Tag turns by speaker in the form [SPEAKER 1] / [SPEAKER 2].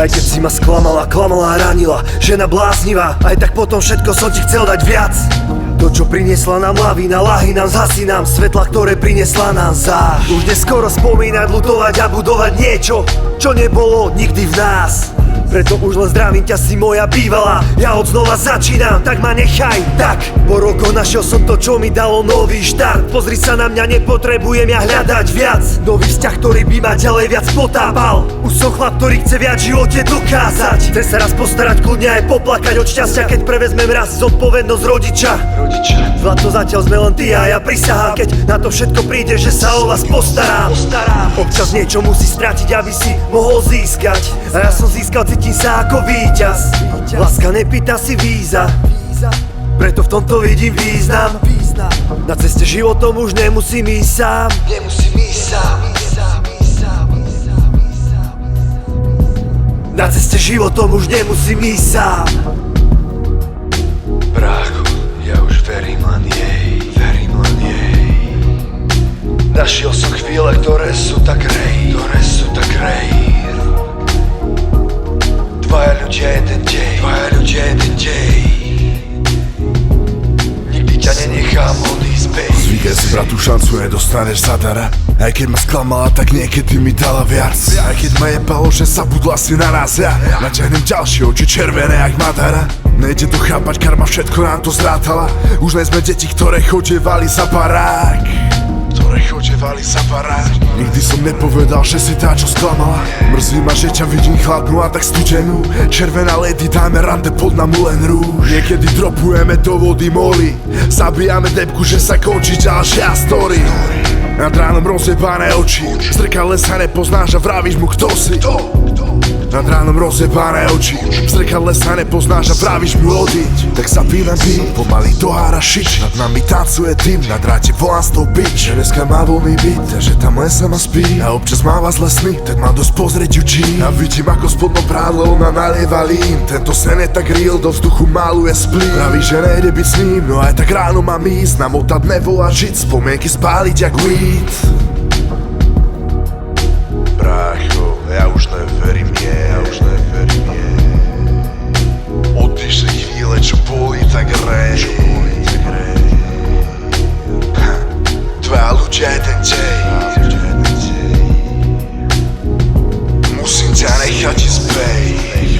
[SPEAKER 1] Aj keď si ma sklamala, klamala a ranila, žena bláznivá, aj tak potom všetko som ti chcel dať viac. To, čo priniesla nám lavína, lahy nám zhasí nám svetla, ktoré priniesla nám zář. Už neskoro spomínať, lutovať a budovať niečo, čo nebolo nikdy v nás. Preto už len zdravím ťa, si moja bývalá, ja od znova začínam, tak ma nechaj tak. Po rokoch našiel som to, čo mi dalo nový štart. Pozri sa na mňa, nepotrebujem ja hľadať viac. Nový vzťah, ktorý by ma ďalej viac potápal. Už som chlap, ktorý chce viac v živote dokázať. Chcem sa raz postarať, kľudne aj poplakať od šťastia, keď prevezmem raz zodpovednosť rodiča. Zlato, zatiaľ sme len ty a ja prisahám, keď na to všetko príde, že sa o vás postarám. Občas niečo musí stratiť, aby si mohol získať. A ja som získal, cítim sa ako víťaz. Láska nepýta si víza, preto v tomto vidím význam. Na ceste životom už nemusím ísť sám. Na ceste životom už nemusím ísť sám.
[SPEAKER 2] Brácho, ja už verím len jej. Našiel som chvíle, ktoré sú tak rej. Dvaja ľudia, jeden dej. Nikdy ťa nenechám odísť, babe.
[SPEAKER 3] Zvykaj si, bratu, šancu nedostaneš zadara. Aj keď ma sklamala, tak niekedy mi dala viac. Aj keď ma jebalo, že zabudla si na nás, ja naťahnem ďalšie oči červené jak Madara. Nejde to chápať, karma všetko nám to zrátala. Už nie sme deti, ktoré chodievali za barák. Nikdy som nepovedal, že si tá, čo sklamala. Mrzí ma, že ťa vidím chladnú a tak studenú. Červená lady, dáme rande pod na Moulin Rouge. Niekedy dropujeme do vody moly, zabíjame debku, že sa končí ďalšia story. Nad ránom rozjebané oči, v zrkadle sa nepoznáš a vravíš mu, kto si. Nad ránom rozjebané oči, v zrkadle sa nepoznáš a vravíš mu odiť. Tak sa pínam tým, pomaly dohára šič. Nad nami tancuje tým, na dráte volám s tou bitch. Dneska má voľný byt, že tam len sama spí. A občas máva zle sny, tak mám dosť pozrieť ju čím. A vidím, ako spodno prádlo ona nalieva lín. Tento sen je tak real, do vzduchu maluje splín. Praví, že nejde byť s ním, no aj tak ráno mám ísť. Namotať nebo a žiť, spomienky spáliť jak weed.
[SPEAKER 2] Brácho, ja už neverím jej. Oddyšli chvíle, čo boli tak rej. Dvaja ľudia, jeden dej. Musím ťa nechať ísť, babe.